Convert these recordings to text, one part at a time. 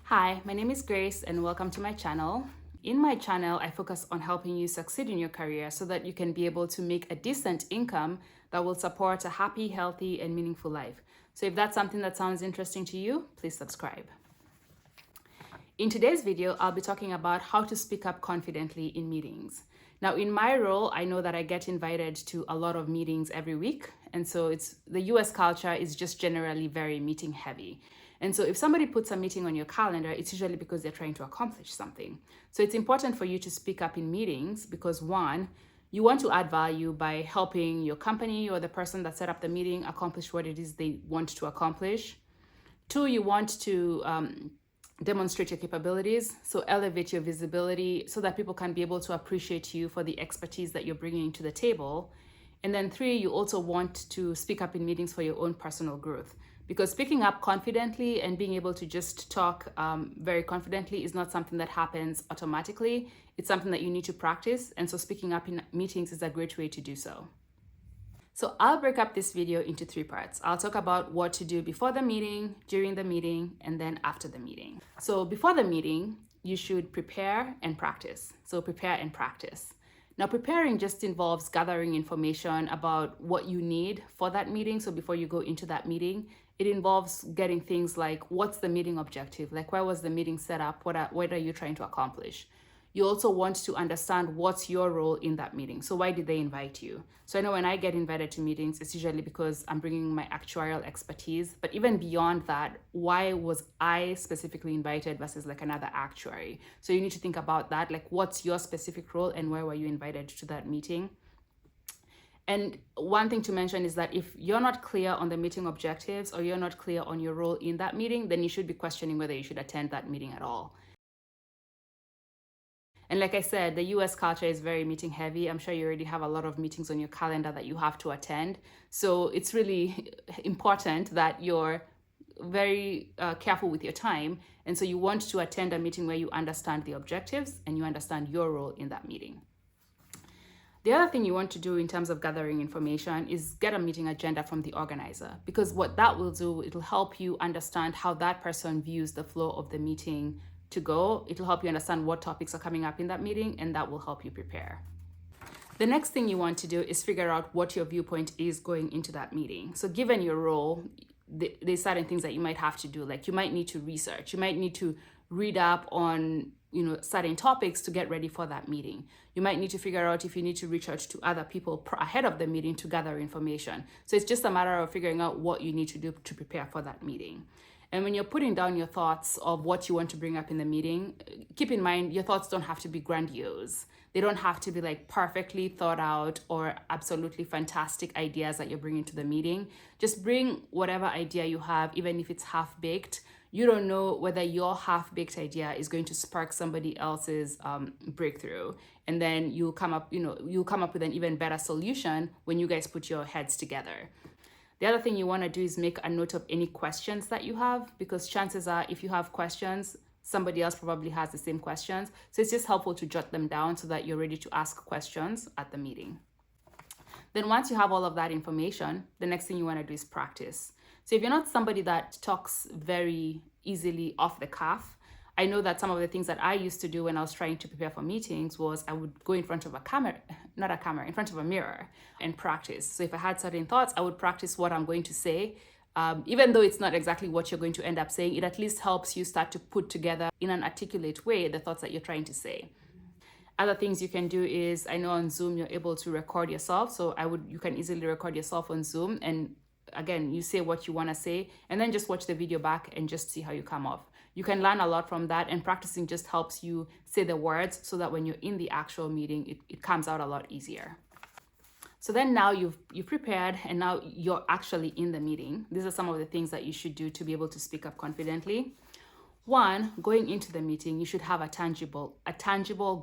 Hi, my name is Grace and welcome to my channel. In my channel, I focus on helping you succeed in your career so that you can be able to make a decent income that will support a happy, healthy, and meaningful life. So if that's something that sounds interesting to you, please subscribe. In today's video, I'll be talking about how to speak up confidently in meetings. Now, in my role, I know that I get invited to a lot of meetings every week. And so the US culture is just generally very meeting heavy. And so if somebody puts a meeting on your calendar, it's usually because they're trying to accomplish something. So it's important for you to speak up in meetings because one, you want to add value by helping your company or the person that set up the meeting accomplish what it is they want to accomplish. Two, you want to demonstrate your capabilities, so elevate your visibility so that people can be able to appreciate you for the expertise that you're bringing to the table. And then three, you also want to speak up in meetings for your own personal growth, because speaking up confidently and being able to just talk very confidently is not something that happens automatically. It's something that you need to practice, and so speaking up in meetings is a great way to do so. So I'll break up this video into three parts. I'll talk about what to do before the meeting, during the meeting, and then after the meeting. So before the meeting, you should prepare and practice. So prepare and practice. Now, preparing just involves gathering information about what you need for that meeting. So before you go into that meeting, it involves getting things like, what's the meeting objective? Like, why was the meeting set up? What are you trying to accomplish? You also want to understand what's your role in that meeting. So why did they invite you? So I know when I get invited to meetings, it's usually because I'm bringing my actuarial expertise. But even beyond that, why was I specifically invited versus like another actuary? So you need to think about that, like what's your specific role and why were you invited to that meeting? And one thing to mention is that if you're not clear on the meeting objectives or you're not clear on your role in that meeting, then you should be questioning whether you should attend that meeting at all. And like I said, the US culture is very meeting heavy. I'm sure you already have a lot of meetings on your calendar that you have to attend. So it's really important that you're very careful with your time. And so you want to attend a meeting where you understand the objectives and you understand your role in that meeting. The other thing you want to do in terms of gathering information is get a meeting agenda from the organizer, because what that will do, it'll help you understand how that person views the flow of the meeting to go. It'll help you understand what topics are coming up in that meeting, and that will help you prepare. The next thing you want to do is figure out what your viewpoint is going into that meeting. So given your role, there's certain things that you might have to do. Like you might need to research, you might need to read up on certain topics to get ready for that meeting. You might need to figure out if you need to reach out to other people ahead of the meeting to gather information. So it's just a matter of figuring out what you need to do to prepare for that meeting. And when you're putting down your thoughts of what you want to bring up in the meeting, keep in mind your thoughts don't have to be grandiose. They don't have to be like perfectly thought out or absolutely fantastic ideas that you're bringing to the meeting. Just bring whatever idea you have, even if it's half-baked. You don't know whether your half-baked idea is going to spark somebody else's breakthrough. And then you'll come up with an even better solution when you guys put your heads together. The other thing you want to do is make a note of any questions that you have, because chances are if you have questions, somebody else probably has the same questions. So it's just helpful to jot them down so that you're ready to ask questions at the meeting. Then once you have all of that information, the next thing you want to do is practice. So if you're not somebody that talks very easily off the cuff, I know that some of the things that I used to do when I was trying to prepare for meetings was I would go in front of in front of a mirror and practice. So if I had certain thoughts, I would practice what I'm going to say. Even though it's not exactly what you're going to end up saying, it at least helps you start to put together in an articulate way the thoughts that you're trying to say. Other things you can do is, I know on Zoom you're able to record yourself. So you can easily record yourself on Zoom. And again, you say what you want to say and then just watch the video back and just see how you come off. You can learn a lot from that, and practicing just helps you say the words so that when you're in the actual meeting, it comes out a lot easier. So then now you've prepared and now you're actually in the meeting. These are some of the things that you should do to be able to speak up confidently. One, going into the meeting, you should have a tangible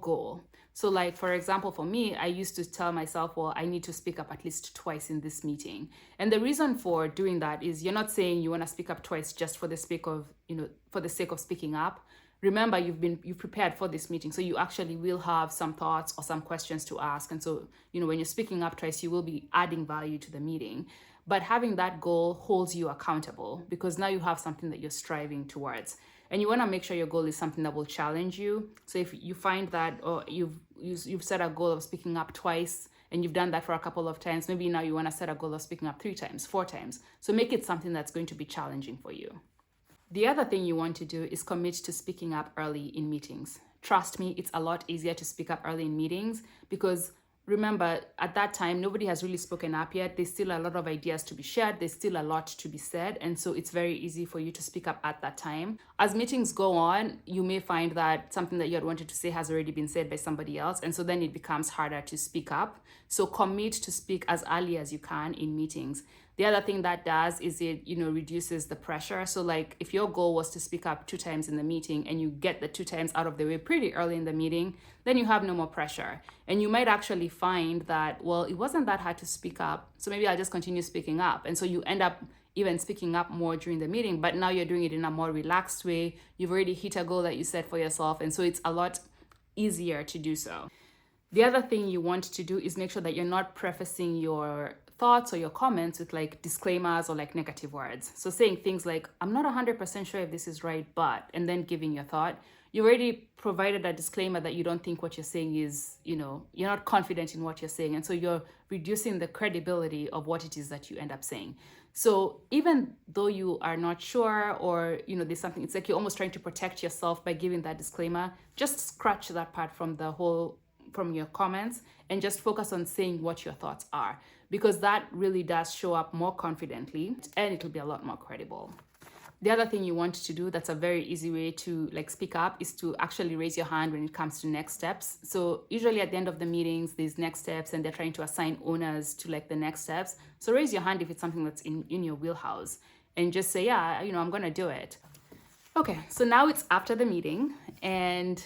goal. So like, for example, for me, I used to tell myself, well, I need to speak up at least twice in this meeting. And the reason for doing that is you're not saying you want to speak up twice just for the sake of, for the sake of speaking up. Remember, you've prepared for this meeting, so you actually will have some thoughts or some questions to ask. And so, when you're speaking up twice, you will be adding value to the meeting. But having that goal holds you accountable, because now you have something that you're striving towards. And you want to make sure your goal is something that will challenge you. So if you find that, or you've set a goal of speaking up twice, and you've done that for a couple of times, maybe now you want to set a goal of speaking up 3 times, 4 times. So make it something that's going to be challenging for you. The other thing you want to do is commit to speaking up early in meetings. Trust me, it's a lot easier to speak up early in meetings because remember, at that time, nobody has really spoken up yet. There's still a lot of ideas to be shared. There's still a lot to be said. And so it's very easy for you to speak up at that time. As meetings go on, you may find that something that you had wanted to say has already been said by somebody else. And so then it becomes harder to speak up. So commit to speak as early as you can in meetings. The other thing that does is it, reduces the pressure. So like if your goal was to speak up 2 times in the meeting and you get the 2 times out of the way pretty early in the meeting, then you have no more pressure. And you might actually find that, well, it wasn't that hard to speak up, so maybe I'll just continue speaking up. And so you end up even speaking up more during the meeting, but now you're doing it in a more relaxed way. You've already hit a goal that you set for yourself. And so it's a lot easier to do so. The other thing you want to do is make sure that you're not prefacing your thoughts or your comments with like disclaimers or like negative words. So saying things like, I'm not 100% sure if this is right, but, and then giving your thought. You already provided a disclaimer that you don't think what you're saying is, you're not confident in what you're saying. And so you're reducing the credibility of what it is that you end up saying. So even though you are not sure or, there's something, it's like you're almost trying to protect yourself by giving that disclaimer. Just scratch that part from your comments and just focus on saying what your thoughts are, because that really does show up more confidently and it'll be a lot more credible. The other thing you want to do that's a very easy way to like speak up is to actually raise your hand when it comes to next steps. So usually at the end of the meetings, there's next steps and they're trying to assign owners to like the next steps. So raise your hand if it's something that's in your wheelhouse and just say, yeah, I'm going to do it. Okay, so now it's after the meeting and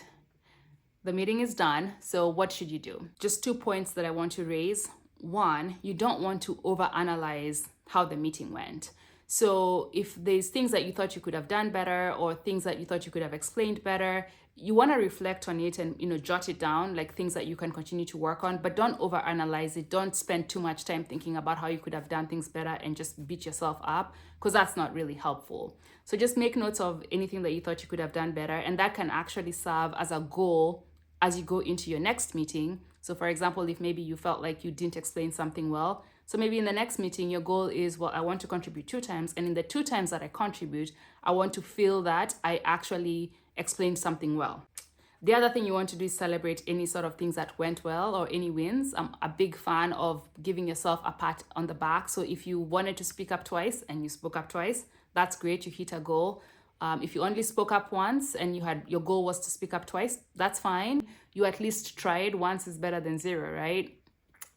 the meeting is done. So what should you do? Just 2 points that I want to raise. One, you don't want to overanalyze how the meeting went. So if there's things that you thought you could have done better or things that you thought you could have explained better, you want to reflect on it and, jot it down, like things that you can continue to work on, but don't overanalyze it. Don't spend too much time thinking about how you could have done things better and just beat yourself up, because that's not really helpful. So just make notes of anything that you thought you could have done better, and that can actually serve as a goal as you go into your next meeting. So for example, if maybe you felt like you didn't explain something well, so maybe in the next meeting, your goal is, well, I want to contribute 2 times. And in the 2 times that I contribute, I want to feel that I actually explained something well. The other thing you want to do is celebrate any sort of things that went well or any wins. I'm a big fan of giving yourself a pat on the back. So if you wanted to speak up twice and you spoke up twice, that's great. You hit a goal. If you only spoke up once and your goal was to speak up twice, that's fine. You at least tried. Once is better than 0, right?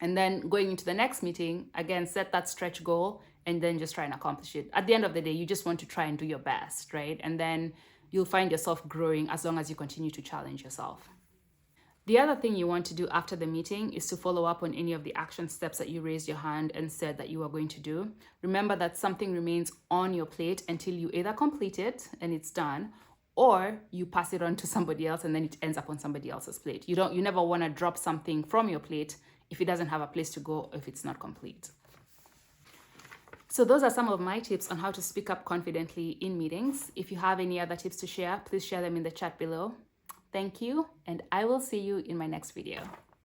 And then going into the next meeting, again, set that stretch goal and then just try and accomplish it. At the end of the day, you just want to try and do your best, right? And then you'll find yourself growing as long as you continue to challenge yourself. The other thing you want to do after the meeting is to follow up on any of the action steps that you raised your hand and said that you are going to do. Remember that something remains on your plate until you either complete it and it's done, or you pass it on to somebody else and then it ends up on somebody else's plate. You never want to drop something from your plate if it doesn't have a place to go, if it's not complete. So those are some of my tips on how to speak up confidently in meetings. If you have any other tips to share, please share them in the chat below. Thank you, and I will see you in my next video.